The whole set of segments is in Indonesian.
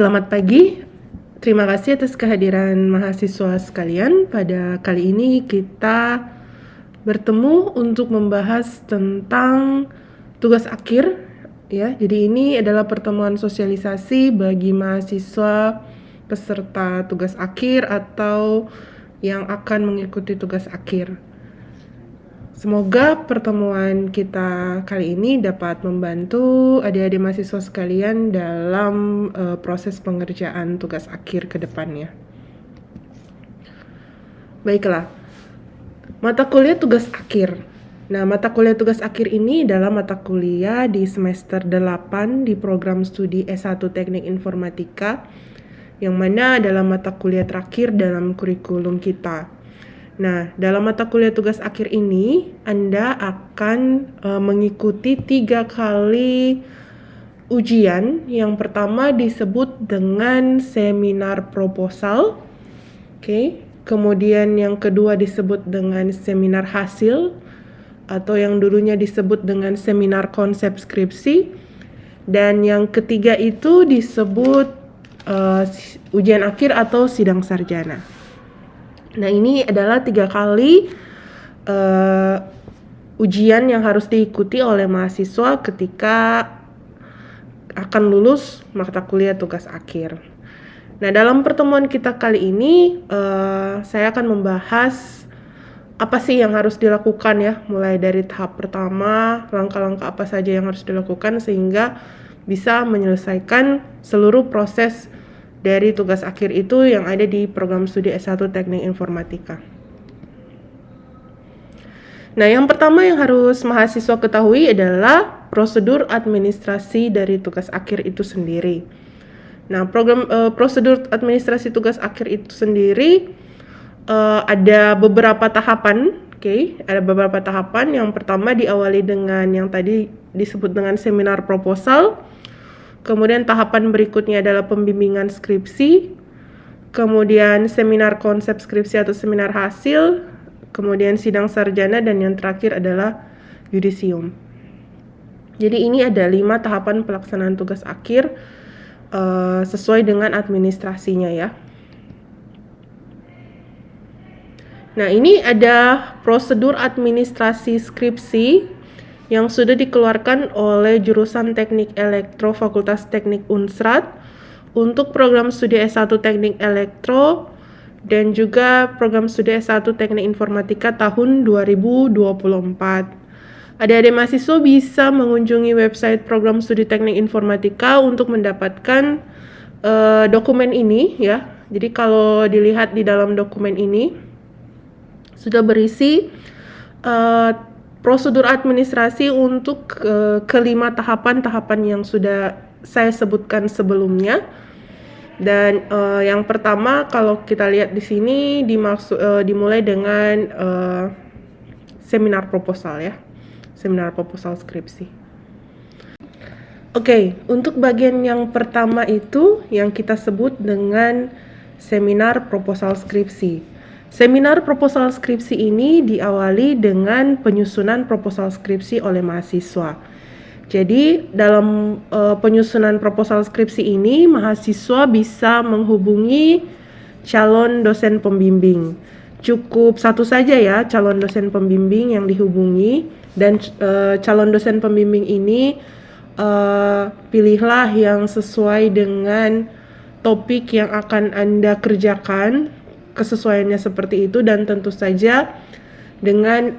Selamat pagi, terima kasih atas kehadiran mahasiswa sekalian. Pada kali ini kita bertemu untuk membahas tentang tugas akhir. Ya, jadi ini adalah pertemuan sosialisasi bagi mahasiswa peserta tugas akhir atau yang akan mengikuti tugas akhir. Semoga pertemuan kita kali ini dapat membantu adik-adik mahasiswa sekalian dalam proses pengerjaan tugas akhir ke depannya. Baiklah, mata kuliah tugas akhir. Nah, mata kuliah tugas akhir ini adalah mata kuliah di semester 8 di program studi S1 Teknik Informatika, yang mana adalah mata kuliah terakhir dalam kurikulum kita. Nah, dalam mata kuliah tugas akhir ini, Anda akan mengikuti 3 kali ujian. Yang pertama disebut dengan seminar proposal. Kemudian yang kedua disebut dengan seminar hasil, atau yang dulunya disebut dengan seminar konsep skripsi. Dan yang ketiga itu disebut ujian akhir atau sidang sarjana. Nah, ini adalah 3 kali ujian yang harus diikuti oleh mahasiswa ketika akan lulus mata kuliah tugas akhir. Nah, dalam pertemuan kita kali ini, saya akan membahas apa sih yang harus dilakukan ya, mulai dari tahap pertama, langkah-langkah apa saja yang harus dilakukan sehingga bisa menyelesaikan seluruh proses dari tugas akhir itu yang ada di program studi S1 Teknik Informatika. Nah, yang pertama yang harus mahasiswa ketahui adalah prosedur administrasi dari tugas akhir itu sendiri. Nah, prosedur administrasi tugas akhir itu sendiri ada beberapa tahapan. Ada beberapa tahapan. Yang pertama diawali dengan yang tadi disebut dengan seminar proposal. Kemudian tahapan berikutnya adalah pembimbingan skripsi, kemudian seminar konsep skripsi atau seminar hasil, kemudian sidang sarjana, dan yang terakhir adalah yudisium. Jadi ini ada 5 tahapan pelaksanaan tugas akhir sesuai dengan administrasinya ya. Nah, ini ada prosedur administrasi skripsi yang sudah dikeluarkan oleh jurusan Teknik Elektro Fakultas Teknik Unsrat untuk program studi S1 Teknik Elektro dan juga program studi S1 Teknik Informatika tahun 2024. Adik-adik mahasiswa bisa mengunjungi website program studi Teknik Informatika untuk mendapatkan dokumen ini ya. Jadi kalau dilihat di dalam dokumen ini sudah berisi prosedur administrasi untuk kelima tahapan yang sudah saya sebutkan sebelumnya. Dan yang pertama kalau kita lihat di sini dimulai dengan seminar proposal ya, seminar proposal skripsi. Untuk bagian yang pertama itu yang kita sebut dengan seminar proposal skripsi. Seminar proposal skripsi ini diawali dengan penyusunan proposal skripsi oleh mahasiswa. Jadi dalam penyusunan proposal skripsi ini mahasiswa bisa menghubungi calon dosen pembimbing. Cukup satu saja ya calon dosen pembimbing yang dihubungi, dan calon dosen pembimbing ini pilihlah yang sesuai dengan topik yang akan Anda kerjakan. Kesesuaiannya seperti itu, dan tentu saja dengan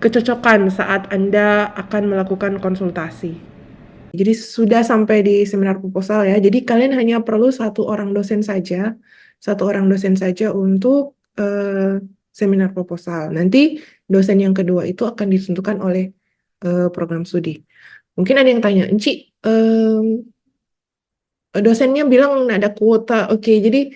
kecocokan saat Anda akan melakukan konsultasi. Jadi sudah sampai di seminar proposal ya. Jadi kalian hanya perlu satu orang dosen saja untuk seminar proposal. Nanti dosen yang kedua itu akan ditentukan oleh program studi. Mungkin ada yang tanya, Enci, dosennya bilang ada kuota. Jadi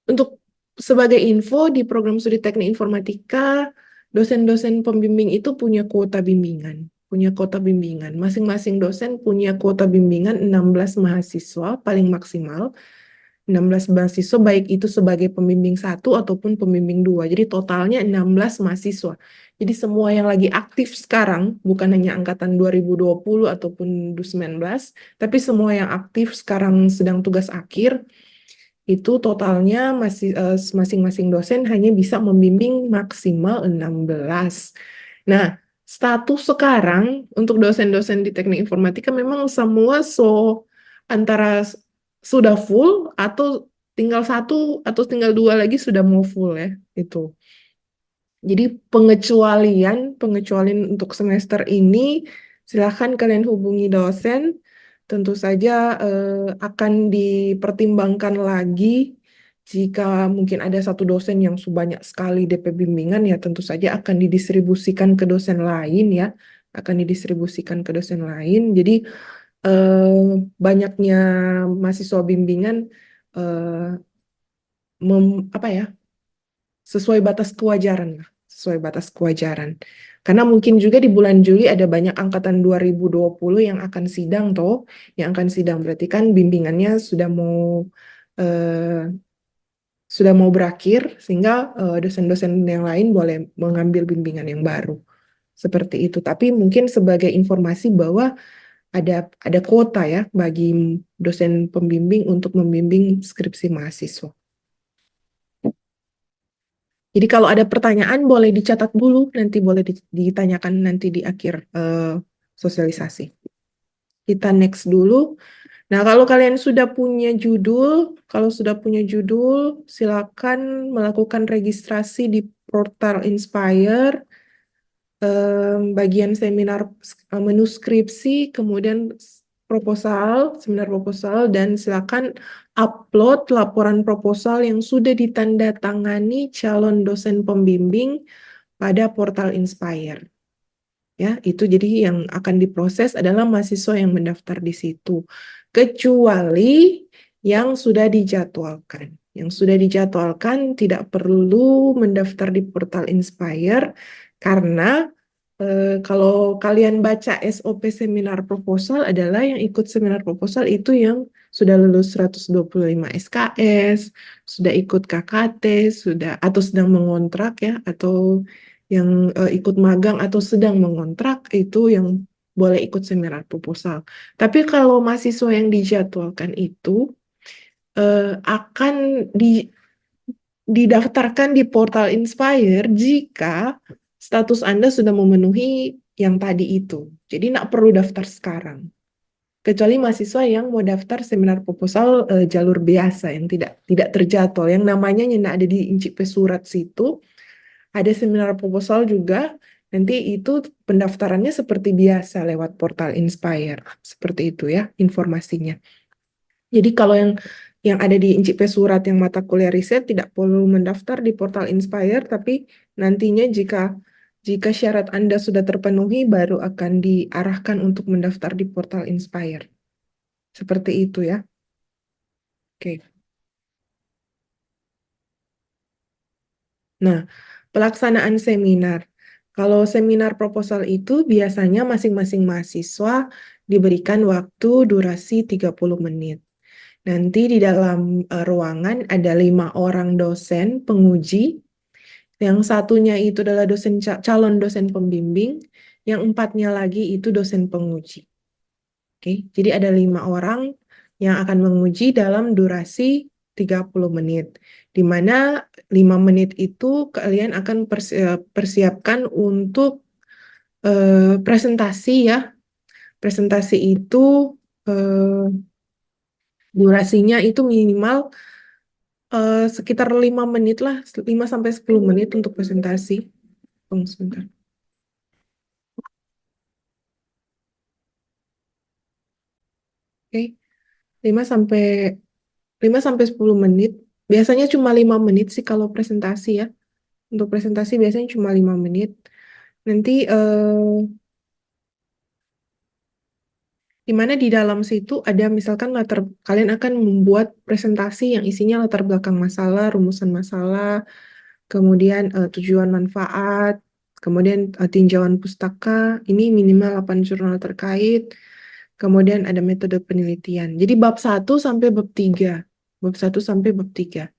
untuk sebagai info, di program studi Teknik Informatika, dosen-dosen pembimbing itu punya kuota bimbingan. Masing-masing dosen punya kuota bimbingan 16 mahasiswa paling maksimal. 16 mahasiswa baik itu sebagai pembimbing satu ataupun pembimbing dua. Jadi totalnya 16 mahasiswa. Jadi semua yang lagi aktif sekarang, bukan hanya angkatan 2020 ataupun 2019, tapi semua yang aktif sekarang sedang tugas akhir, itu totalnya masing-masing dosen hanya bisa membimbing maksimal 16. Nah, status sekarang untuk dosen-dosen di teknik informatika memang semua antara sudah full atau tinggal satu atau tinggal dua lagi sudah mau full ya itu. Jadi pengecualian untuk semester ini silahkan kalian hubungi dosen. Tentu saja akan dipertimbangkan lagi jika mungkin ada satu dosen yang sebanyak sekali DP bimbingan ya tentu saja akan didistribusikan ke dosen lain ya, akan didistribusikan ke dosen lain. Jadi banyaknya mahasiswa bimbingan eh, apa ya sesuai batas kewajaran lah, sesuai batas kewajaran. Karena mungkin juga di bulan Juli ada banyak angkatan 2020 yang akan sidang toh, yang akan sidang berarti kan bimbingannya eh, sudah mau berakhir sehingga dosen-dosen yang lain boleh mengambil bimbingan yang baru. Seperti itu. Tapi mungkin sebagai informasi bahwa ada kuota ya bagi dosen pembimbing untuk membimbing skripsi mahasiswa. Jadi kalau ada pertanyaan boleh dicatat dulu, nanti boleh ditanyakan nanti di akhir sosialisasi. Kita next dulu. Nah, kalau kalian sudah punya judul, silakan melakukan registrasi di portal Inspire, bagian seminar menu skripsi, kemudian seminar proposal, dan silakan upload laporan proposal yang sudah ditandatangani calon dosen pembimbing pada portal Inspire. Ya, itu jadi yang akan diproses adalah mahasiswa yang mendaftar di situ. Kecuali yang sudah dijadwalkan. Yang sudah dijadwalkan tidak perlu mendaftar di portal Inspire karena kalau kalian baca SOP seminar proposal adalah yang ikut seminar proposal itu yang sudah lulus 125 SKS, sudah ikut KKT, sudah atau sedang mengontrak ya, atau yang ikut magang atau sedang mengontrak itu yang boleh ikut seminar proposal. Tapi kalau mahasiswa yang dijadwalkan itu akan didaftarkan di portal Inspire jika status Anda sudah memenuhi yang tadi itu. Jadi nggak perlu daftar sekarang. Kecuali mahasiswa yang mau daftar seminar proposal jalur biasa yang tidak terjadwal, yang namanya nggak ada di Incip Surat situ, ada seminar proposal juga. Nanti itu pendaftarannya seperti biasa lewat portal Inspire. Seperti itu ya informasinya. Jadi kalau yang ada di Incip Surat yang mata kuliah riset tidak perlu mendaftar di portal Inspire, tapi nantinya jika syarat Anda sudah terpenuhi baru akan diarahkan untuk mendaftar di portal Inspire. Seperti itu ya. Oke. Nah, pelaksanaan seminar. Kalau seminar proposal itu biasanya masing-masing mahasiswa diberikan waktu durasi 30 menit. Nanti di dalam ruangan ada 5 orang dosen penguji. Yang satunya itu adalah calon dosen pembimbing, yang empatnya lagi itu dosen penguji. Oke, jadi ada 5 orang yang akan menguji dalam durasi 30 menit. Di mana 5 menit itu kalian akan persiapkan untuk presentasi ya. Presentasi itu eh, durasinya itu minimal sekitar 5 menit lah, 5 sampai 10 menit untuk presentasi. Tunggu sebentar. Oke, 5 sampai 10 menit. Biasanya cuma 5 menit sih kalau presentasi ya. Untuk presentasi biasanya cuma 5 menit. Nanti di mana di dalam situ ada misalkan kalian akan membuat presentasi yang isinya latar belakang masalah, rumusan masalah, kemudian tujuan manfaat, kemudian tinjauan pustaka, ini minimal 8 jurnal terkait, kemudian ada metode penelitian. Jadi bab 1 sampai bab 3. bab 1 sampai bab 3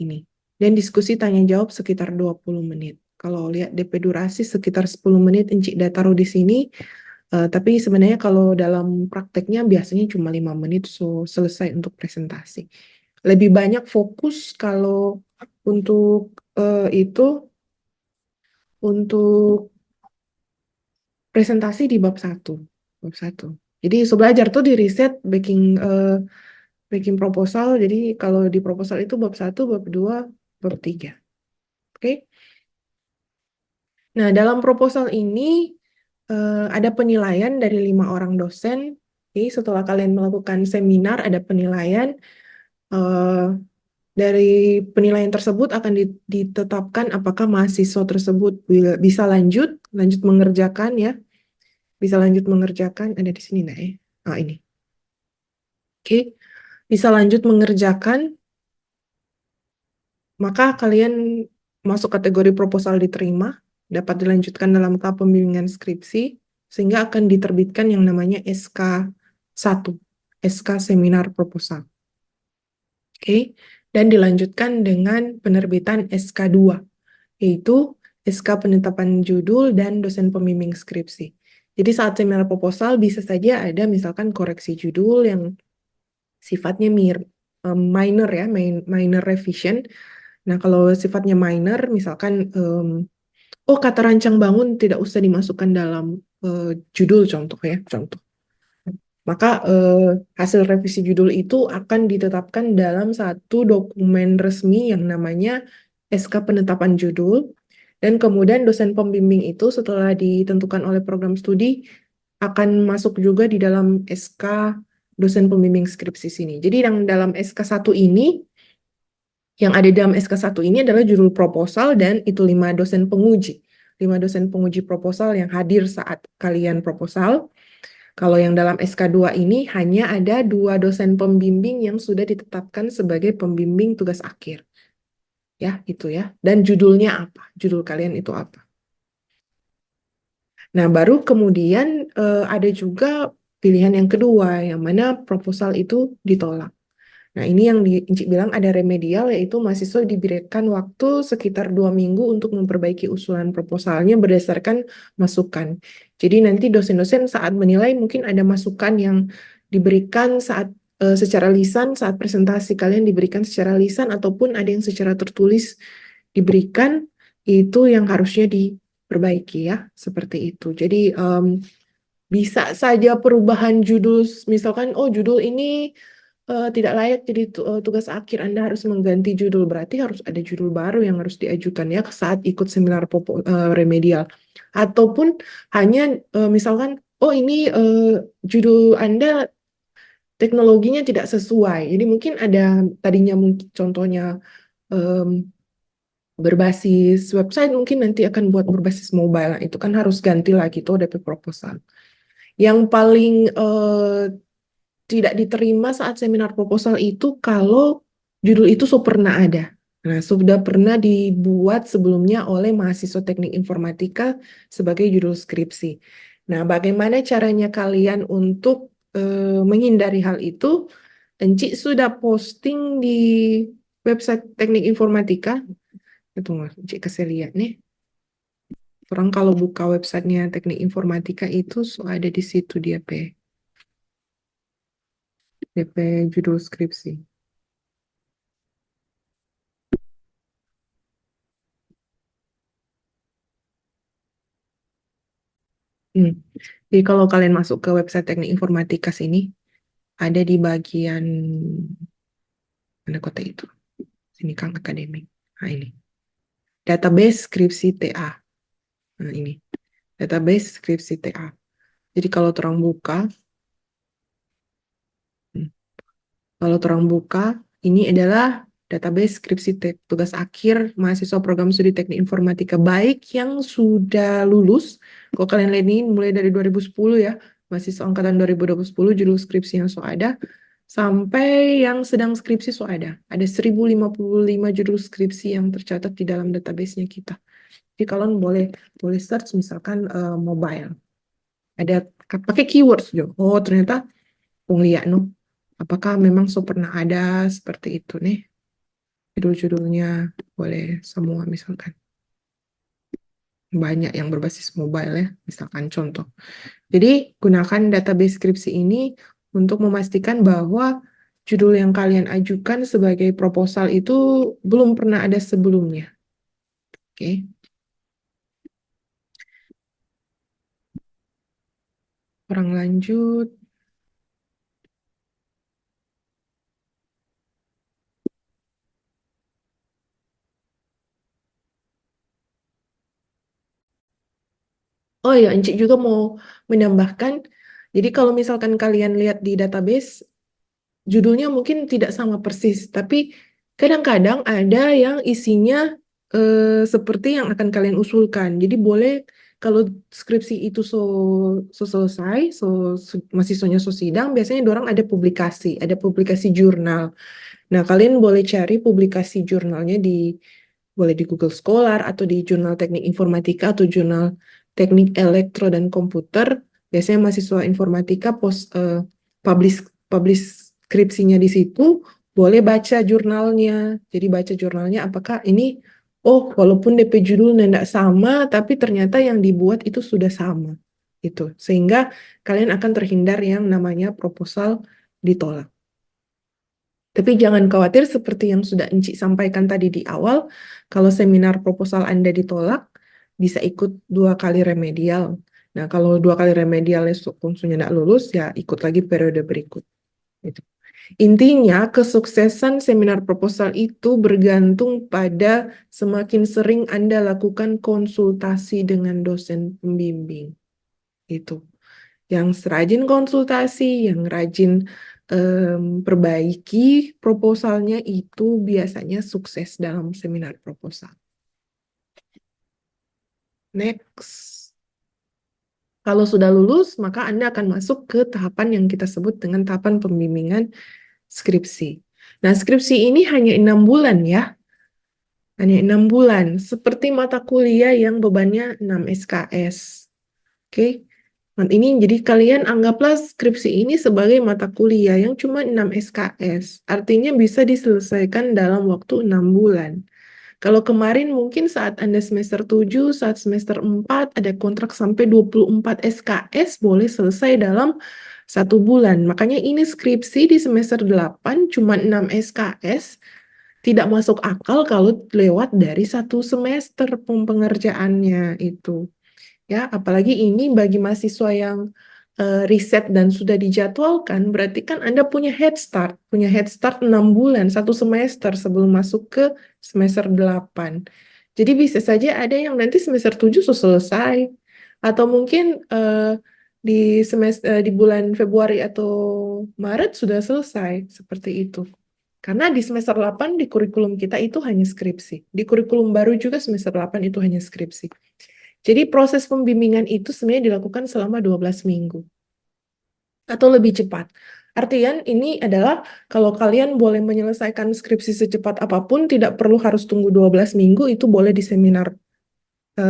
ini. Dan diskusi tanya jawab sekitar 20 menit. Kalau lihat DP durasi sekitar 10 menit Encik udah taruh di sini. Tapi sebenarnya kalau dalam prakteknya biasanya cuma 5 menit so selesai untuk presentasi. Lebih banyak fokus kalau untuk untuk presentasi di bab 1. Bab 1. Jadi so belajar tuh di riset baking proposal. Jadi kalau di proposal itu bab 1, bab 2, bab 3. Oke. Nah, dalam proposal ini ada penilaian dari 5 orang dosen. Oke, setelah kalian melakukan seminar, ada penilaian. eh, dari penilaian tersebut akan ditetapkan apakah mahasiswa tersebut bisa lanjut mengerjakan ya, bisa lanjut mengerjakan. Ada di sini nah ya. Ini. Oke, bisa lanjut mengerjakan, maka kalian masuk kategori proposal diterima, dapat dilanjutkan dalam tahap pembimbingan skripsi, sehingga akan diterbitkan yang namanya SK1, SK Seminar Proposal. Oke, dan dilanjutkan dengan penerbitan SK2, yaitu SK Penetapan Judul dan Dosen Pembimbing Skripsi. Jadi saat seminar proposal bisa saja ada misalkan koreksi judul yang sifatnya minor ya, minor revision. Nah, kalau sifatnya minor, misalkan, kata rancang bangun tidak usah dimasukkan dalam judul contoh ya, contoh. Maka hasil revisi judul itu akan ditetapkan dalam satu dokumen resmi yang namanya SK Penetapan Judul, dan kemudian dosen pembimbing itu setelah ditentukan oleh program studi akan masuk juga di dalam SK Dosen Pembimbing Skripsi sini. Jadi yang dalam SK1 ini, yang ada di dalam SK1 ini adalah judul proposal dan itu 5 dosen penguji. 5 dosen penguji proposal yang hadir saat kalian proposal. Kalau yang dalam SK2 ini hanya ada 2 dosen pembimbing yang sudah ditetapkan sebagai pembimbing tugas akhir. Ya, itu ya. Dan judulnya apa? Judul kalian itu apa? Nah, baru kemudian ada juga pilihan yang kedua, yang mana proposal itu ditolak. Nah, ini yang Encik bilang ada remedial, yaitu mahasiswa diberikan waktu sekitar 2 minggu untuk memperbaiki usulan proposalnya berdasarkan masukan. Jadi nanti dosen-dosen saat menilai mungkin ada masukan yang diberikan saat secara lisan, saat presentasi kalian diberikan secara lisan, ataupun ada yang secara tertulis diberikan, itu yang harusnya diperbaiki ya, seperti itu. Jadi bisa saja perubahan judul, misalkan, judul ini tidak layak jadi tugas akhir, Anda harus mengganti judul, berarti harus ada judul baru yang harus diajukan ya saat ikut seminar remedial. Ataupun hanya misalkan, ini judul Anda teknologinya tidak sesuai, jadi mungkin ada tadinya mungkin contohnya berbasis website, mungkin nanti akan buat berbasis mobile. Nah, itu kan harus ganti lagi tuh DP proposal. Yang paling tidak diterima saat seminar proposal itu kalau judul itu pernah ada. Nah, sudah pernah dibuat sebelumnya oleh mahasiswa teknik informatika sebagai judul skripsi. Nah, bagaimana caranya kalian untuk menghindari hal itu? Encik sudah posting di website teknik informatika. Tunggu, Encik kasih lihat nih. Orang kalau buka websitenya teknik informatika itu ada di situ dia DP judul skripsi. Jadi kalau kalian masuk ke website teknik informatika sini, ada di bagian mana kota itu? Sini Kang Akademik. Nah ini. Database skripsi TA. Nah ini. Database skripsi TA. Jadi kalau terang buka, ini adalah database skripsi tugas akhir mahasiswa program studi teknik informatika, baik yang sudah lulus. Kalau kalian lihat ini mulai dari 2010 ya, mahasiswa angkatan 2010 judul skripsi yang so ada, sampai yang sedang skripsi so ada. Ada 1055 judul skripsi yang tercatat di dalam database-nya kita. Jadi kalian boleh search misalkan mobile. Ada pakai keywords juga. Oh, ternyata lihat no. Apakah memang pernah ada seperti itu nih? Judul-judulnya boleh semua misalkan. Banyak yang berbasis mobile ya, misalkan contoh. Jadi gunakan database skripsi ini untuk memastikan bahwa judul yang kalian ajukan sebagai proposal itu belum pernah ada sebelumnya. Oke. Orang lanjut. Oh ya, Encik juga mau menambahkan. Jadi kalau misalkan kalian lihat di database, judulnya mungkin tidak sama persis, tapi kadang-kadang ada yang isinya seperti yang akan kalian usulkan. Jadi boleh kalau skripsi itu selesai, mahasiswanya sidang, biasanya dorang ada publikasi jurnal. Nah, kalian boleh cari publikasi jurnalnya boleh di Google Scholar atau di Jurnal Teknik Informatika atau Jurnal Teknik Elektro dan Komputer. Biasanya mahasiswa informatika publish publish skripsinya di situ, boleh baca jurnalnya. Jadi baca jurnalnya apakah ini, oh walaupun DP judulnya tidak sama, tapi ternyata yang dibuat itu sudah sama. Itu. Sehingga kalian akan terhindar yang namanya proposal ditolak. Tapi jangan khawatir seperti yang sudah Enci sampaikan tadi di awal, kalau seminar proposal Anda ditolak, bisa ikut 2 kali remedial. Nah, kalau 2 kali remedial fungsinya tidak lulus, ya ikut lagi periode berikut. Gitu. Intinya, kesuksesan seminar proposal itu bergantung pada semakin sering Anda lakukan konsultasi dengan dosen pembimbing. Itu. Yang rajin konsultasi, yang rajin perbaiki proposalnya itu biasanya sukses dalam seminar proposal. Next. Kalau sudah lulus, maka Anda akan masuk ke tahapan yang kita sebut dengan tahapan pembimbingan skripsi. Nah, skripsi ini hanya 6 bulan ya. Hanya 6 bulan. Seperti mata kuliah yang bebannya 6 SKS. Oke. Nah, ini jadi kalian anggaplah skripsi ini sebagai mata kuliah yang cuma 6 SKS. Artinya bisa diselesaikan dalam waktu 6 bulan. Kalau kemarin mungkin saat Anda semester 7, saat semester 4 ada kontrak sampai 24 SKS boleh selesai dalam 1 bulan. Makanya ini skripsi di semester 8 cuma 6 SKS. Tidak masuk akal kalau lewat dari 1 semester pengerjaannya itu. Ya, apalagi ini bagi mahasiswa yang riset dan sudah dijadwalkan, berarti kan Anda punya head start 6 bulan, 1 semester sebelum masuk ke semester 8. Jadi bisa saja ada yang nanti semester 7 sudah selesai, atau mungkin di di bulan Februari atau Maret sudah selesai, seperti itu. Karena di semester 8 di kurikulum kita itu hanya skripsi. Di kurikulum baru juga semester 8 itu hanya skripsi. Jadi proses pembimbingan itu sebenarnya dilakukan selama 12 minggu atau lebih cepat. Artian ini adalah kalau kalian boleh menyelesaikan skripsi secepat apapun, tidak perlu harus tunggu 12 minggu, itu boleh di seminar,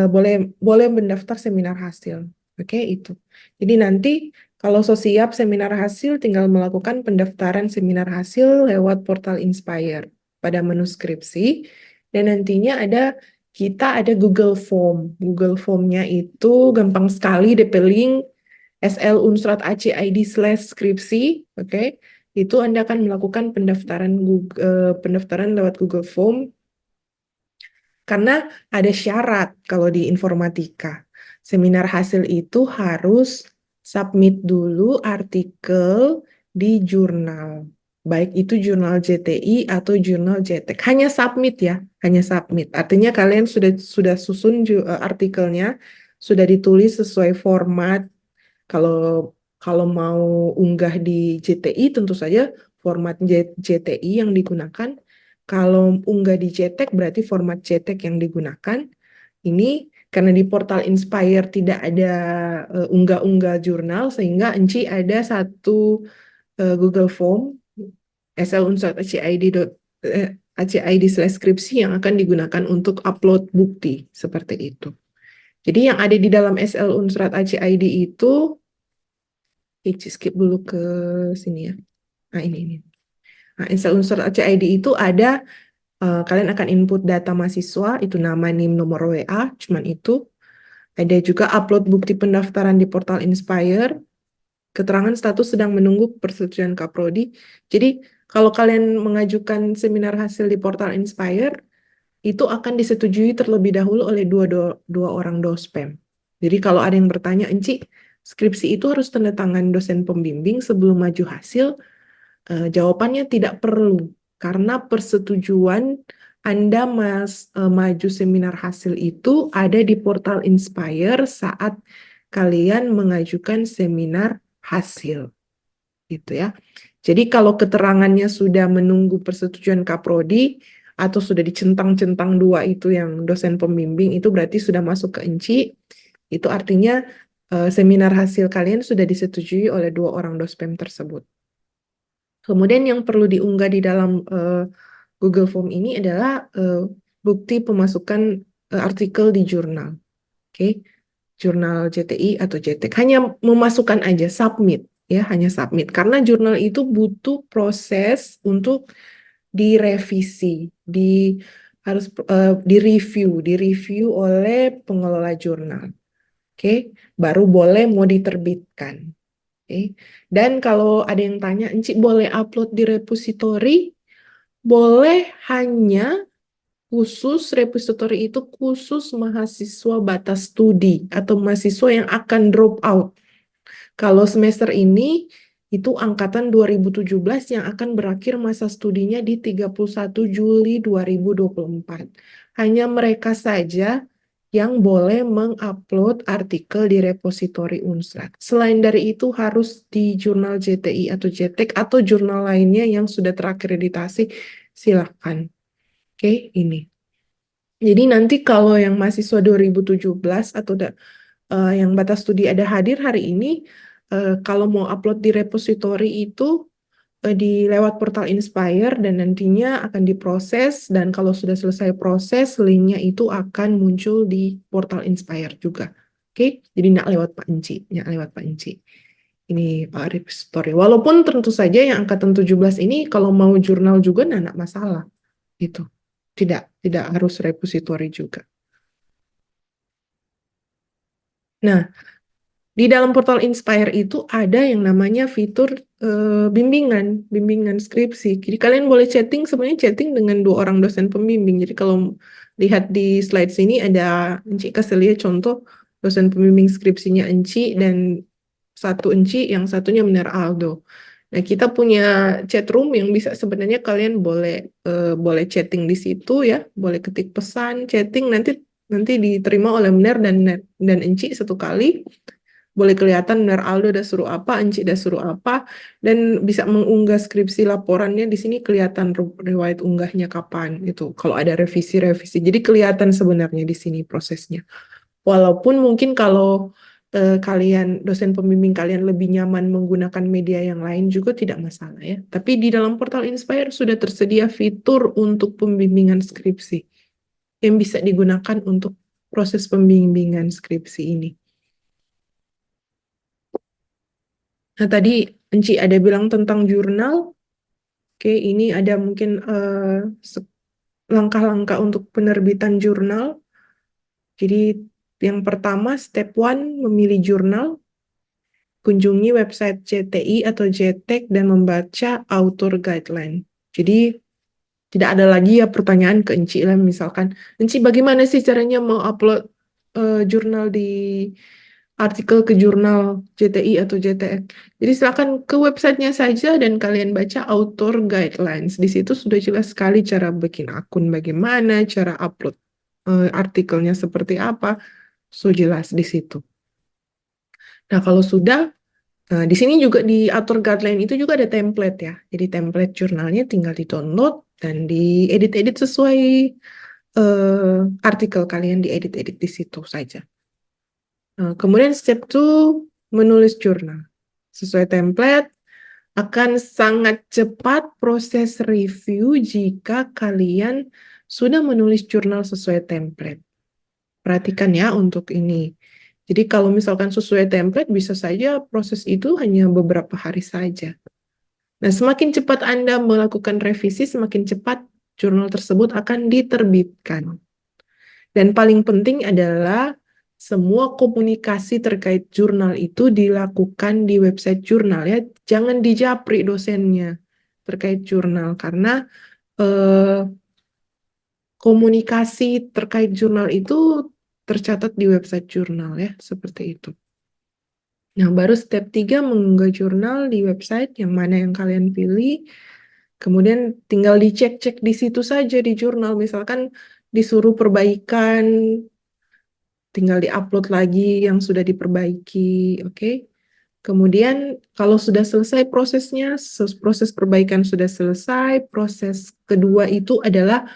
boleh mendaftar seminar hasil. Oke, itu. Jadi nanti kalau siap seminar hasil, tinggal melakukan pendaftaran seminar hasil lewat portal Inspire pada menu skripsi, dan nantinya kita ada Google Form. Google Form-nya itu gampang sekali, DP link slunstrat.acid/skripsi, oke? Itu Anda akan melakukan pendaftaran lewat Google Form karena ada syarat kalau di informatika. Seminar hasil itu harus submit dulu artikel di jurnal. Baik itu jurnal JTI atau jurnal JTEK. Hanya submit ya, hanya submit. Artinya kalian sudah susun artikelnya, sudah ditulis sesuai format. Kalau kalau mau unggah di JTI tentu saja format JTI yang digunakan. Kalau unggah di JTEK berarti format JTEK yang digunakan. Ini karena di portal Inspire tidak ada unggah-unggah jurnal sehingga Enci ada satu Google Form slunstrat.acid/skripsi yang akan digunakan untuk upload bukti seperti itu. Jadi yang ada di dalam SL Unsrat ACID itu, skip dulu ke sini ya. Nah, ini. Nah, install unsur CID itu ada, kalian akan input data mahasiswa, itu nama, NIM, nomor WA, cuman itu. Ada juga upload bukti pendaftaran di portal Inspire, keterangan status sedang menunggu persetujuan Kaprodi. Jadi, kalau kalian mengajukan seminar hasil di portal Inspire, itu akan disetujui terlebih dahulu oleh dua orang dospem. Jadi kalau ada yang bertanya, Enci, skripsi itu harus tanda tangan dosen pembimbing sebelum maju hasil? Jawabannya tidak perlu, karena persetujuan Anda maju seminar hasil itu ada di portal Inspire saat kalian mengajukan seminar hasil, gitu ya. Jadi kalau keterangannya sudah menunggu persetujuan Kaprodi atau sudah dicentang-centang dua itu yang dosen pembimbing, itu berarti sudah masuk ke ENCI. Itu artinya seminar hasil kalian sudah disetujui oleh dua orang dospem tersebut. Kemudian yang perlu diunggah di dalam Google Form ini adalah bukti pemasukan artikel di jurnal. Oke, jurnal JTI atau JTEK. Hanya memasukkan aja, submit. Ya, hanya submit. Karena jurnal itu butuh proses untuk direvisi, harus direview oleh pengelola jurnal. Oke, baru boleh mau diterbitkan. Oke. Dan kalau ada yang tanya, Enci boleh upload di repository? Boleh, hanya khusus repository itu khusus mahasiswa batas studi atau mahasiswa yang akan drop out. Kalau semester ini itu angkatan 2017 yang akan berakhir masa studinya di 31 Juli 2024. Hanya mereka saja yang boleh mengupload artikel di repositori Unsrat. Selain dari itu harus di jurnal JTI atau JTEK atau jurnal lainnya yang sudah terakreditasi, silakan. Oke, ini. Jadi nanti kalau yang mahasiswa 2017 atau yang batas studi ada hadir hari ini, kalau mau upload di repository itu di lewat portal Inspire dan nantinya akan diproses, dan kalau sudah selesai proses, linknya itu akan muncul di portal Inspire juga. Oke, jadi nggak lewat Pak Enci, nggak lewat Pak Enci. Ini Pak repository. Walaupun tentu saja yang angkatan 17 ini kalau mau jurnal juga nggak masalah. Gitu. Tidak harus repository juga. Nah, di dalam portal Inspire itu ada yang namanya fitur bimbingan skripsi. Jadi kalian boleh chatting, sebenarnya chatting dengan dua orang dosen pembimbing. Jadi kalau lihat di slide sini ada Enci kasih lihat contoh dosen pembimbing skripsinya Enci dan satu Enci, yang satunya Benar Aldo. Nah, kita punya chat room yang bisa sebenarnya kalian boleh chatting di situ ya, boleh ketik pesan, chatting, nanti diterima oleh Benar dan Enci satu kali. Boleh kelihatan Benar Aldo udah suruh apa, Enci udah suruh apa, dan bisa mengunggah skripsi laporannya di sini kelihatan riwayat unggahnya kapan itu. Kalau ada revisi-revisi, jadi kelihatan sebenarnya di sini prosesnya. Walaupun mungkin kalau kalian, dosen pembimbing kalian lebih nyaman menggunakan media yang lain juga tidak masalah ya. Tapi di dalam portal Inspire sudah tersedia fitur untuk pembimbingan skripsi yang bisa digunakan untuk proses pembimbingan skripsi ini. Nah, tadi Enci ada bilang tentang jurnal. Oke, ini ada mungkin langkah-langkah untuk penerbitan jurnal. Jadi yang pertama, step one, memilih jurnal. Kunjungi website JTI atau JTEK dan membaca author guideline. Jadi tidak ada lagi ya pertanyaan ke Enci lah, misalkan, Enci bagaimana sih caranya mau upload jurnal di artikel ke jurnal JTI atau JTEK. Jadi silakan ke websitenya saja dan kalian baca author guidelines. Di situ sudah jelas sekali cara bikin akun bagaimana, cara upload artikelnya seperti apa, so jelas di situ. Nah, kalau sudah, di sini juga di author guideline itu juga ada template ya. Jadi template jurnalnya tinggal di-download dan diedit-edit sesuai artikel kalian, diedit-edit di situ saja. Kemudian step 2, menulis jurnal. Sesuai template, akan sangat cepat proses review jika kalian sudah menulis jurnal sesuai template. Perhatikan ya untuk ini. Jadi kalau misalkan sesuai template, bisa saja proses itu hanya beberapa hari saja. Nah, semakin cepat Anda melakukan revisi, semakin cepat jurnal tersebut akan diterbitkan. Dan paling penting adalah semua komunikasi terkait jurnal itu dilakukan di website jurnal ya. Jangan dijapri dosennya terkait jurnal karena eh, komunikasi terkait jurnal itu tercatat di website jurnal ya, seperti itu. Nah, baru step 3 mengunggah jurnal di website yang mana yang kalian pilih. Kemudian tinggal dicek-cek di situ saja di jurnal. Misalkan disuruh perbaikan, tinggal diupload lagi yang sudah diperbaiki, oke? Kemudian kalau sudah selesai prosesnya, proses perbaikan sudah selesai, proses kedua itu adalah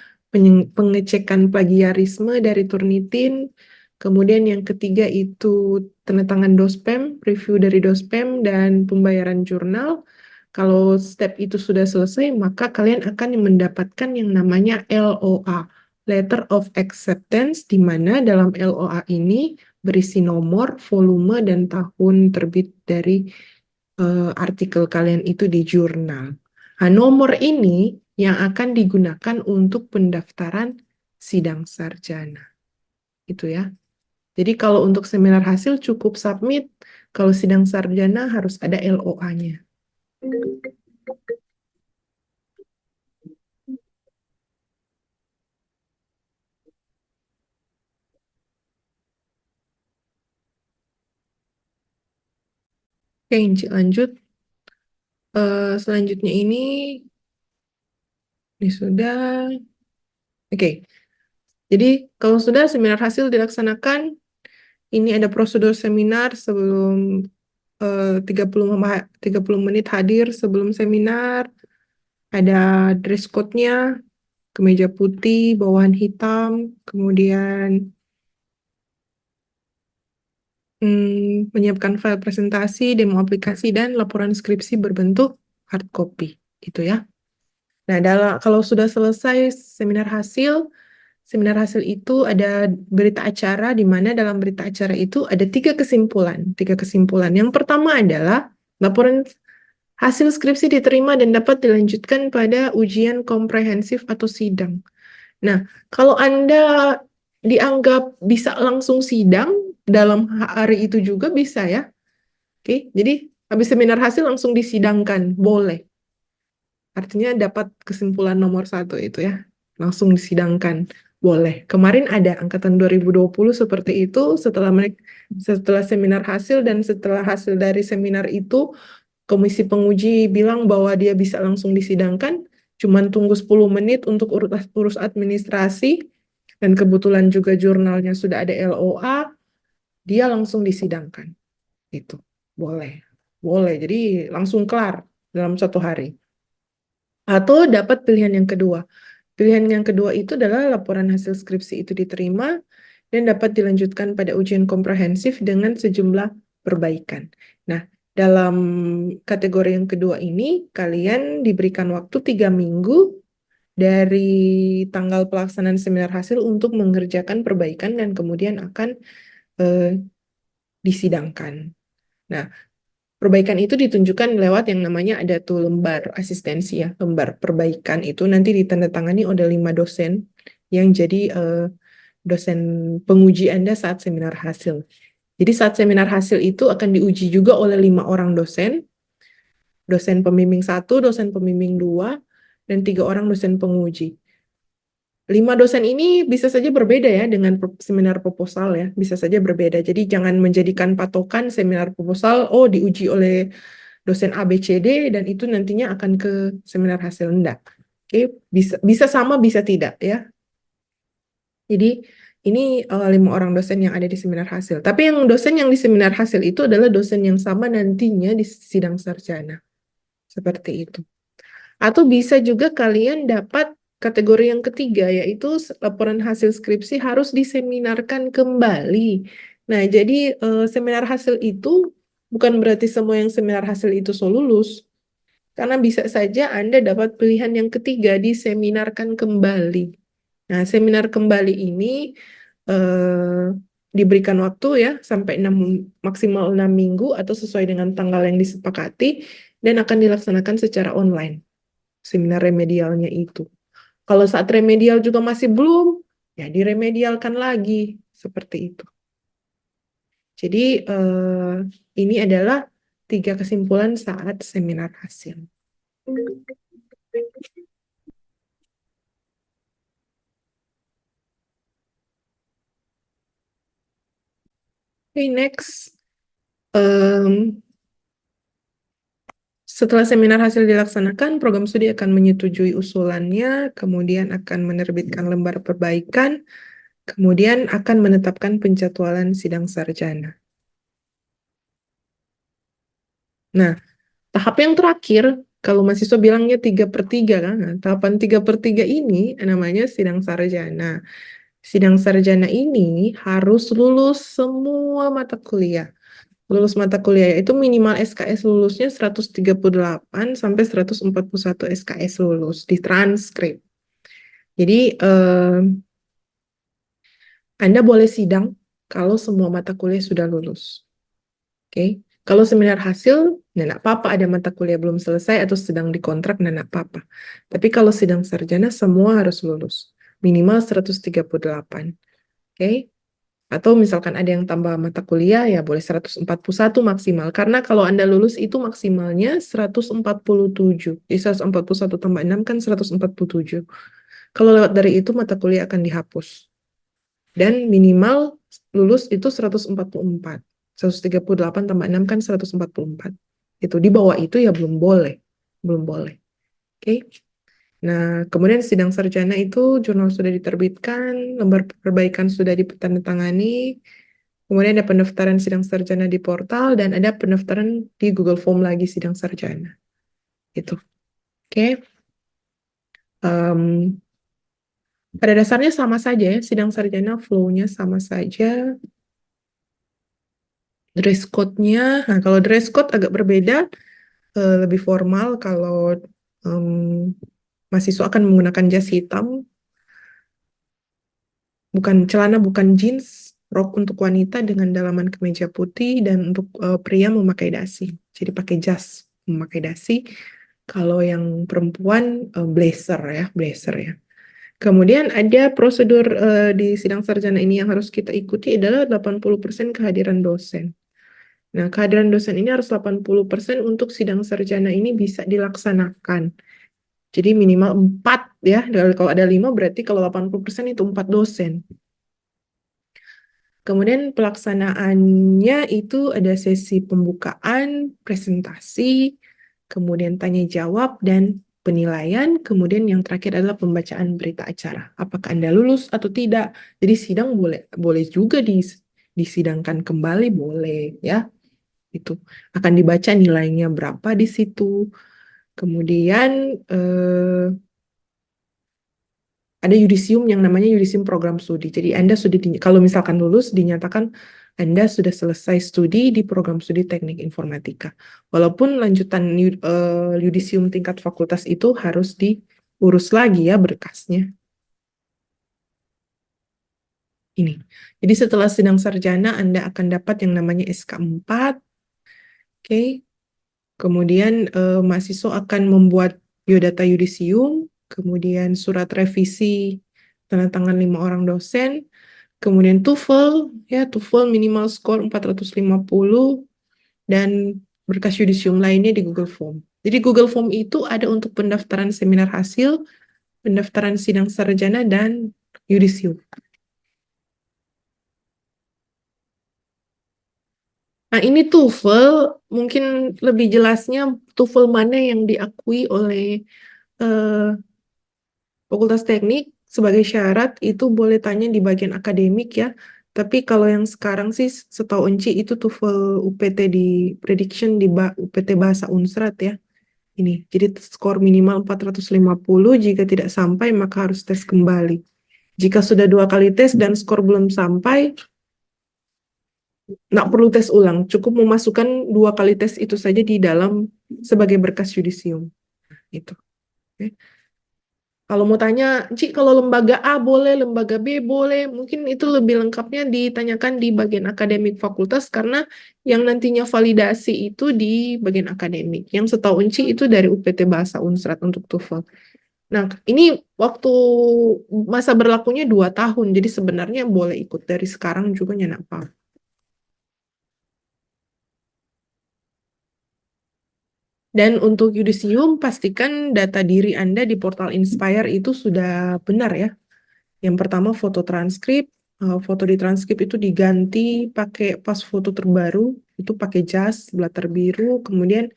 pengecekan plagiarisme dari Turnitin. Kemudian yang ketiga itu tanda tangan dospem, review dari dospem, dan pembayaran jurnal. Kalau step itu sudah selesai, maka kalian akan mendapatkan yang namanya LOA, Letter of Acceptance, di mana dalam LOA ini berisi nomor, volume, dan tahun terbit dari artikel kalian itu di jurnal. Nah, nomor ini yang akan digunakan untuk pendaftaran sidang sarjana. Itu ya. Jadi kalau untuk seminar hasil cukup submit, kalau sidang sarjana harus ada LOA-nya. Oke, lanjut. Selanjutnya ini sudah. Oke, jadi kalau sudah seminar hasil dilaksanakan, ini ada prosedur seminar sebelum 30 menit hadir sebelum seminar, ada dress code-nya, kemeja putih, bawahan hitam, kemudian menyiapkan file presentasi, demo aplikasi, dan laporan skripsi berbentuk hard copy, gitu ya. Nah, kalau sudah selesai seminar hasil itu ada berita acara, di mana dalam berita acara itu ada tiga kesimpulan. Tiga kesimpulan. Yang pertama adalah laporan hasil skripsi diterima dan dapat dilanjutkan pada ujian komprehensif atau sidang. Nah, kalau Anda dianggap bisa langsung sidang dalam hari itu juga bisa ya. Oke, jadi habis seminar hasil langsung disidangkan, boleh. Artinya dapat kesimpulan nomor 1 itu ya, langsung disidangkan, boleh. Kemarin ada angkatan 2020 seperti itu, setelah seminar hasil dan setelah hasil dari seminar itu, komisi penguji bilang bahwa dia bisa langsung disidangkan, cuman tunggu 10 menit untuk urus administrasi, dan kebetulan juga jurnalnya sudah ada LOA, dia langsung disidangkan. Itu boleh. Boleh, jadi langsung kelar dalam 1 hari. Atau dapat pilihan yang kedua. Pilihan yang kedua itu adalah laporan hasil skripsi itu diterima dan dapat dilanjutkan pada ujian komprehensif dengan sejumlah perbaikan. Nah, dalam kategori yang kedua ini, kalian diberikan waktu 3 minggu dari tanggal pelaksanaan seminar hasil untuk mengerjakan perbaikan dan kemudian akan eh, disidangkan. Nah, perbaikan itu ditunjukkan lewat yang namanya ada tuh lembar asistensi ya, lembar perbaikan itu nanti ditandatangani oleh 5 dosen yang jadi dosen penguji Anda saat seminar hasil. Jadi saat seminar hasil itu akan diuji juga oleh 5 orang dosen, dosen pembimbing 1, dosen pembimbing 2, dan 3 orang dosen penguji. 5 dosen ini bisa saja berbeda ya dengan seminar proposal ya, bisa saja berbeda. Jadi jangan menjadikan patokan seminar proposal, oh diuji oleh dosen A, B, C, D, dan itu nantinya akan ke seminar hasil. Enggak. Oke, bisa sama, bisa tidak ya. Jadi ini 5 orang dosen yang ada di seminar hasil. Tapi yang dosen yang di seminar hasil itu adalah dosen yang sama nantinya di sidang sarjana. Seperti itu. Atau bisa juga kalian dapat kategori yang ketiga, yaitu laporan hasil skripsi harus diseminarkan kembali. Nah, jadi seminar hasil itu bukan berarti semua yang seminar hasil itu so lulus. Karena bisa saja Anda dapat pilihan yang ketiga, diseminarkan kembali. Nah, seminar kembali ini diberikan waktu ya, sampai maksimal 6 minggu atau sesuai dengan tanggal yang disepakati. dan akan dilaksanakan secara online, seminar remedialnya itu. Kalau saat remedial juga masih belum, ya diremedialkan lagi, seperti itu. Jadi ini adalah 3 kesimpulan saat seminar hasil. Okay, next. Setelah seminar hasil dilaksanakan, program studi akan menyetujui usulannya, kemudian akan menerbitkan lembar perbaikan, kemudian akan menetapkan penjadwalan sidang sarjana. Nah, tahap yang terakhir, kalau mahasiswa bilangnya 3/3 kan, nah, tahapan 3/3 ini namanya sidang sarjana. Sidang sarjana ini harus lulus semua mata kuliah. Lulus mata kuliah itu minimal SKS lulusnya 138 sampai 141 SKS lulus di transkrip. Jadi Anda boleh sidang kalau semua mata kuliah sudah lulus. Oke. Kalau seminar hasil, tidak apa-apa ada mata kuliah belum selesai atau sedang dikontrak, tidak apa-apa. Tapi kalau sidang sarjana semua harus lulus. Minimal 138. Oke. Atau misalkan ada yang tambah mata kuliah, ya boleh 141 maksimal. Karena kalau Anda lulus itu maksimalnya 147. Jadi 141 tambah 6 kan 147. Kalau lewat dari itu, mata kuliah akan dihapus. Dan minimal lulus itu 144. 138 tambah 6 kan 144. Itu di bawah itu ya belum boleh. Belum boleh. Oke. Nah, kemudian sidang sarjana itu jurnal sudah diterbitkan, lembar perbaikan sudah ditandatangani, kemudian ada pendaftaran sidang sarjana di portal, dan ada pendaftaran di Google Form lagi sidang sarjana. Itu. Oke. Pada dasarnya sama saja ya, sidang sarjana flow-nya sama saja. Dress code-nya, nah kalau dress code agak berbeda, lebih formal kalau mahasiswa akan menggunakan jas hitam, bukan celana, bukan jeans, rok untuk wanita dengan dalaman kemeja putih, dan untuk pria memakai dasi. Jadi pakai jas, memakai dasi. Kalau yang perempuan blazer ya, blazer ya. Kemudian ada prosedur di sidang sarjana ini yang harus kita ikuti adalah 80% kehadiran dosen. Nah, kehadiran dosen ini harus 80% untuk sidang sarjana ini bisa dilaksanakan. Jadi minimal 4 ya. Kalau ada 5 berarti kalau 80% itu 4 dosen. Kemudian pelaksanaannya itu ada sesi pembukaan, presentasi, kemudian tanya jawab dan penilaian, kemudian yang terakhir adalah pembacaan berita acara. Apakah Anda lulus atau tidak? Jadi sidang boleh juga disidangkan kembali, boleh ya. Itu akan dibaca nilainya berapa di situ. Kemudian ada yudisium yang namanya yudisium program studi. Jadi Anda sudah kalau misalkan lulus dinyatakan Anda sudah selesai studi di program studi teknik informatika. Walaupun lanjutan yudisium tingkat fakultas itu harus diurus lagi ya berkasnya. Ini. Jadi setelah sidang sarjana Anda akan dapat yang namanya SK4. Oke. Kemudian mahasiswa akan membuat biodata yudisium, kemudian surat revisi tanda tangan 5 orang dosen, kemudian TOEFL, ya TOEFL minimal skor 450, dan berkas yudisium lainnya di Google Form. Jadi Google Form itu ada untuk pendaftaran seminar hasil, pendaftaran sidang sarjana, dan yudisium. Nah, ini TOEFL, mungkin lebih jelasnya TOEFL mana yang diakui oleh Fakultas Teknik sebagai syarat itu boleh tanya di bagian akademik ya. Tapi kalau yang sekarang sih setahu Enci itu TOEFL UPT di prediction di UPT Bahasa Unsrat ya. Ini. Jadi skor minimal 450, jika tidak sampai maka harus tes kembali. Jika sudah 2 kali tes dan skor belum sampai, nggak perlu tes ulang, cukup memasukkan 2 kali tes itu saja di dalam sebagai berkas yudisium. Itu. Oke. Kalau mau tanya, Ci, kalau lembaga A boleh, lembaga B boleh, mungkin itu lebih lengkapnya ditanyakan di bagian akademik fakultas karena yang nantinya validasi itu di bagian akademik. Yang setahu Ci itu dari UPT Bahasa Unsrat untuk TOEFL. Nah, ini waktu masa berlakunya 2 tahun, jadi sebenarnya boleh ikut dari sekarang juga nyenak apa. Dan untuk yudisium, pastikan data diri Anda di portal Inspire itu sudah benar ya. Yang pertama foto transkrip, foto di transkrip itu diganti pakai pas foto terbaru, itu pakai jas, blatter biru, kemudian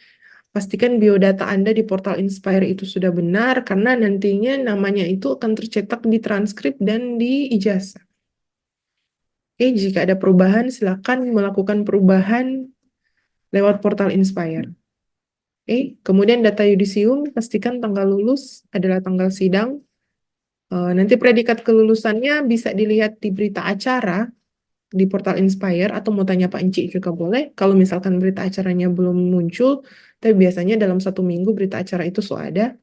pastikan biodata Anda di portal Inspire itu sudah benar, karena nantinya namanya itu akan tercetak di transkrip dan di ijazah. Oke, jika ada perubahan, silakan melakukan perubahan lewat portal Inspire. Oke, kemudian data yudisium, pastikan tanggal lulus adalah tanggal sidang. Nanti predikat kelulusannya bisa dilihat di berita acara di portal Inspire, atau mau tanya Pak Enci juga boleh. Kalau misalkan berita acaranya belum muncul, tapi biasanya dalam 1 minggu berita acara itu sudah ada.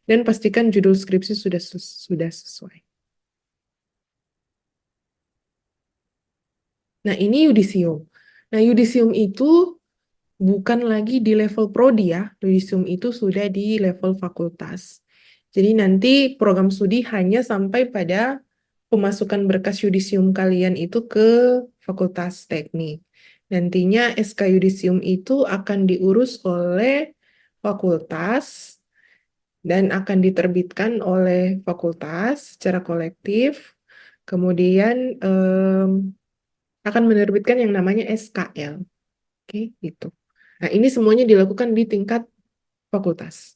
Dan pastikan judul skripsi sudah sesuai. Nah, ini yudisium. Nah, yudisium itu bukan lagi di level prodi ya, yudisium itu sudah di level fakultas. Jadi nanti program studi hanya sampai pada pemasukan berkas yudisium kalian itu ke fakultas teknik. Nantinya SK yudisium itu akan diurus oleh fakultas dan akan diterbitkan oleh fakultas secara kolektif. Kemudian akan menerbitkan yang namanya SKL. Oke, gitu. Nah, ini semuanya dilakukan di tingkat fakultas.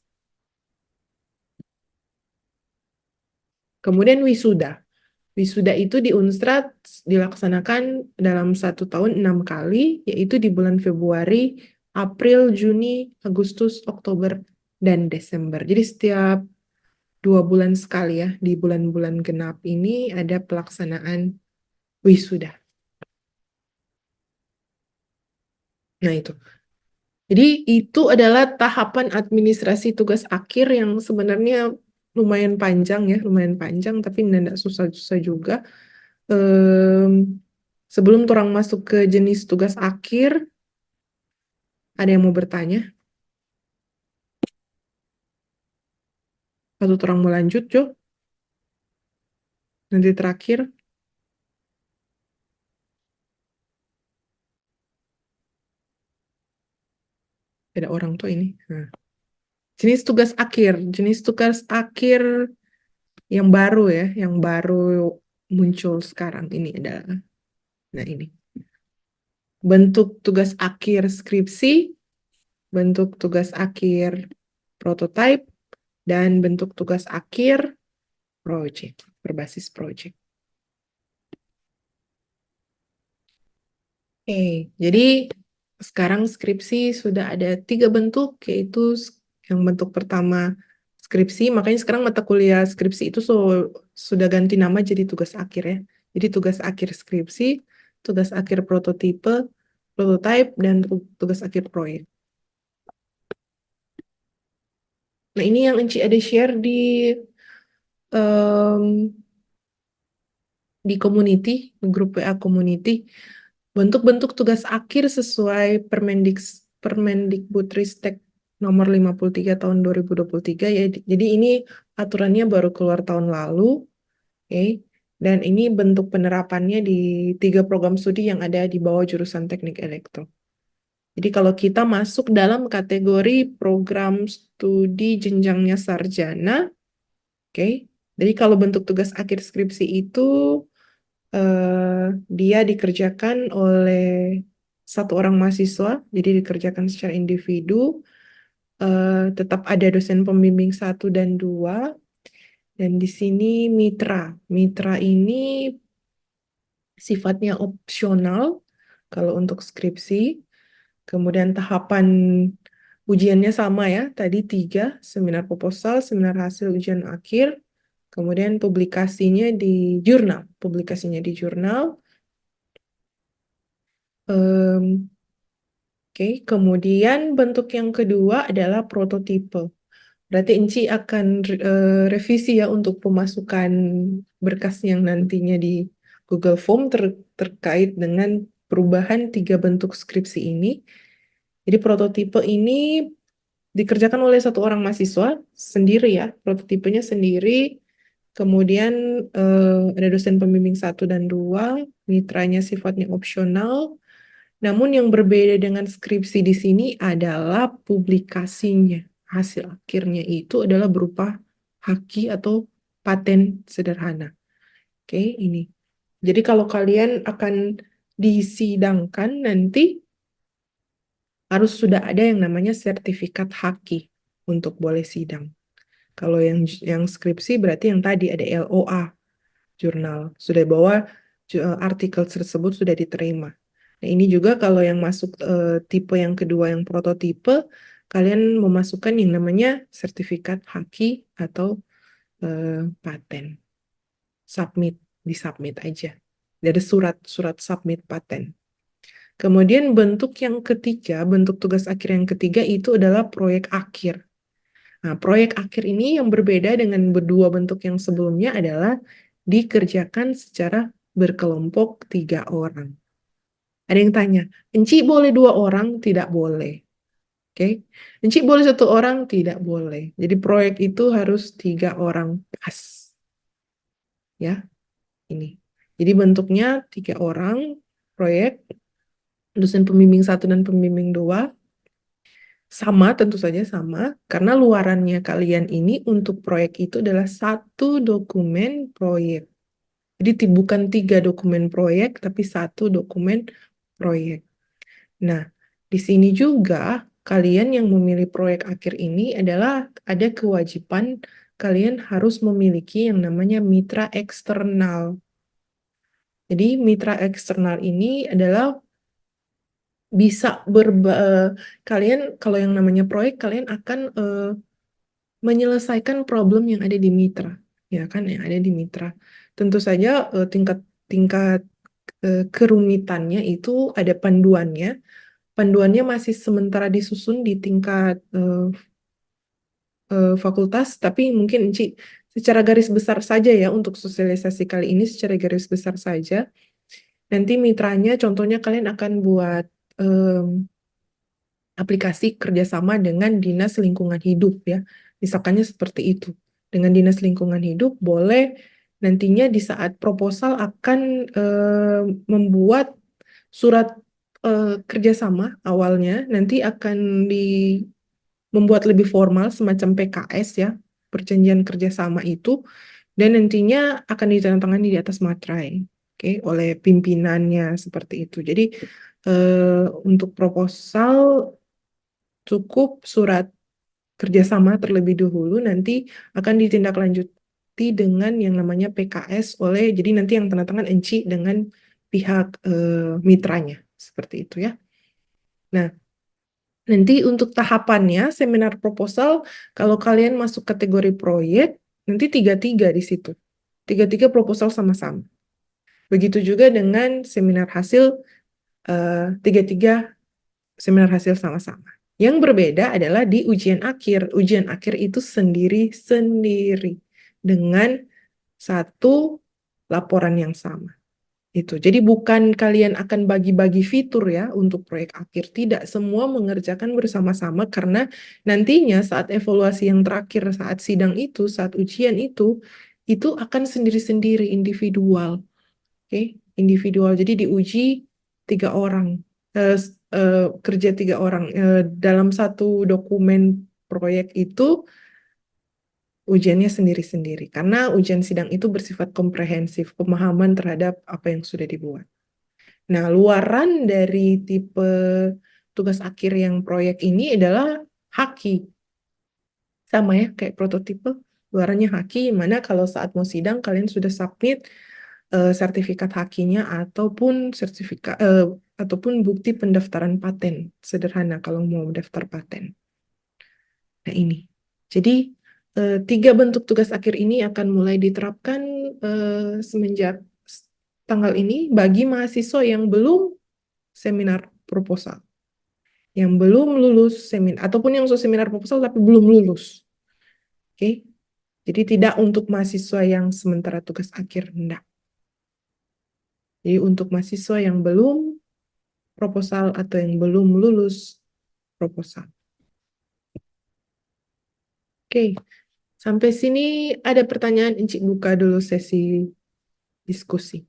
Kemudian wisuda. Wisuda itu di Unstrat dilaksanakan dalam 1 tahun 6 kali, yaitu di bulan Februari, April, Juni, Agustus, Oktober, dan Desember. Jadi setiap 2 bulan sekali ya, di bulan-bulan genap ini ada pelaksanaan wisuda. Nah itu. Jadi itu adalah tahapan administrasi tugas akhir yang sebenarnya lumayan panjang ya, lumayan panjang, tapi tidak susah-susah juga. Sebelum orang masuk ke jenis tugas akhir, ada yang mau bertanya? Atau orang mau lanjut, Jo? Nanti terakhir, ada orang tuh ini. Nah. Jenis tugas akhir yang baru ya, yang baru muncul sekarang ini adalah, nah ini. Bentuk tugas akhir skripsi, bentuk tugas akhir prototype, dan bentuk tugas akhir project, berbasis project. Oke, jadi sekarang skripsi sudah ada 3 bentuk, yaitu yang bentuk pertama skripsi, makanya sekarang mata kuliah skripsi itu sudah ganti nama jadi tugas akhir ya. Jadi tugas akhir skripsi, tugas akhir prototipe, prototype, dan tugas akhir proyek. Nah, ini yang Enci ada share em, di community, di grup WA community. Bentuk-bentuk tugas akhir sesuai Permendikbudristek nomor 53 tahun 2023 ya. Jadi ini aturannya baru keluar tahun lalu. Oke. Dan ini bentuk penerapannya di 3 program studi yang ada di bawah jurusan Teknik Elektro. Jadi kalau kita masuk dalam kategori program studi jenjangnya sarjana, oke. Jadi kalau bentuk tugas akhir skripsi itu dia dikerjakan oleh 1 orang mahasiswa, jadi dikerjakan secara individu. Tetap ada dosen pembimbing 1 dan 2. Dan di sini mitra. Mitra ini sifatnya opsional kalau untuk skripsi. Kemudian tahapan ujiannya sama ya, tadi 3, seminar proposal, seminar hasil ujian akhir, kemudian publikasinya di jurnal. Oke, kemudian bentuk yang kedua adalah prototipe. Berarti Enci akan revisi ya untuk pemasukan berkas yang nantinya di Google Form terkait dengan perubahan 3 bentuk skripsi ini. Jadi prototipe ini dikerjakan oleh satu orang mahasiswa sendiri ya, prototipenya sendiri. Kemudian ada dosen pembimbing 1 dan 2, mitranya sifatnya opsional. Namun yang berbeda dengan skripsi di sini adalah publikasinya. Hasil akhirnya itu adalah berupa haki atau paten sederhana. Oke, ini. Jadi kalau kalian akan disidangkan nanti harus sudah ada yang namanya sertifikat haki untuk boleh sidang. Kalau yang skripsi berarti yang tadi ada LOA, jurnal. Sudah bawa artikel tersebut sudah diterima. Nah, ini juga kalau yang masuk tipe yang kedua yang prototipe, kalian memasukkan yang namanya sertifikat haki atau paten. Submit, disubmit aja. Dari surat submit paten. Kemudian bentuk yang ketiga, bentuk tugas akhir yang ketiga itu adalah proyek akhir. Nah, proyek akhir ini yang berbeda dengan berdua bentuk yang sebelumnya adalah dikerjakan secara berkelompok 3 orang. Ada yang tanya, Enci boleh 2 orang? Tidak boleh. Oke, Enci boleh 1 orang? Tidak boleh. Jadi proyek itu harus 3 orang pas. Ya, ini. Jadi bentuknya 3 orang proyek, dosen pembimbing 1 dan pembimbing 2. Sama, tentu saja sama, karena luarannya kalian ini untuk proyek itu adalah 1 dokumen proyek. Jadi bukan 3 dokumen proyek, tapi 1 dokumen proyek. Nah, di sini juga kalian yang memilih proyek akhir ini adalah ada kewajiban kalian harus memiliki yang namanya mitra eksternal. Jadi mitra eksternal ini adalah bisa kalian kalau yang namanya proyek kalian akan menyelesaikan problem yang ada di mitra, ya kan, yang ada di mitra. Tentu saja tingkat kerumitannya itu ada panduannya. Panduannya masih sementara disusun di tingkat fakultas, tapi mungkin Enci secara garis besar saja ya untuk sosialisasi kali ini secara garis besar saja. Nanti mitranya contohnya kalian akan buat aplikasi kerjasama dengan Dinas Lingkungan Hidup ya. Misalkannya seperti itu. Dengan Dinas Lingkungan Hidup boleh nantinya di saat proposal akan membuat surat kerjasama awalnya, nanti akan membuat lebih formal semacam PKS ya, perjanjian kerjasama itu, dan nantinya akan ditandatangani di atas materai, oke, oleh pimpinannya seperti itu. Jadi untuk proposal cukup surat kerjasama terlebih dahulu, nanti akan ditindaklanjuti dengan yang namanya PKS jadi nanti yang tanda tangan Enci dengan pihak mitranya, seperti itu ya. Nah, nanti untuk tahapannya seminar proposal, kalau kalian masuk kategori proyek, nanti 3-3 di situ. 3-3 proposal sama-sama. Begitu juga dengan seminar hasil, 3-3 seminar hasil sama-sama. Yang berbeda adalah di ujian akhir. Ujian akhir itu sendiri-sendiri dengan 1 laporan yang sama. Itu. Jadi bukan kalian akan bagi-bagi fitur ya untuk proyek akhir. Tidak, semua mengerjakan bersama-sama karena nantinya saat evaluasi yang terakhir, saat sidang itu, saat ujian itu akan sendiri-sendiri, individual. Oke, individual. Jadi diuji 3 orang. Kerja 3 orang. Dalam 1 dokumen proyek itu ujiannya sendiri-sendiri. Karena ujian sidang itu bersifat komprehensif, pemahaman terhadap apa yang sudah dibuat. Nah, luaran dari tipe tugas akhir yang proyek ini adalah haki. Sama ya, kayak prototipe. Luarannya haki, mana kalau saat mau sidang kalian sudah submit sertifikat hakinya ataupun bukti pendaftaran paten sederhana kalau mau daftar paten. Nah, ini. Jadi 3 bentuk tugas akhir ini akan mulai diterapkan semenjak tanggal ini bagi mahasiswa yang belum seminar proposal, yang belum lulus seminar, ataupun yang seminar proposal tapi belum lulus. Oke. Jadi tidak untuk mahasiswa yang sementara tugas akhir, enggak. Jadi untuk mahasiswa yang belum proposal atau yang belum lulus proposal. Oke, sampai sini ada pertanyaan, Encik buka dulu sesi diskusi.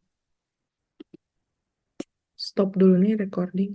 Stop dulu nih recording.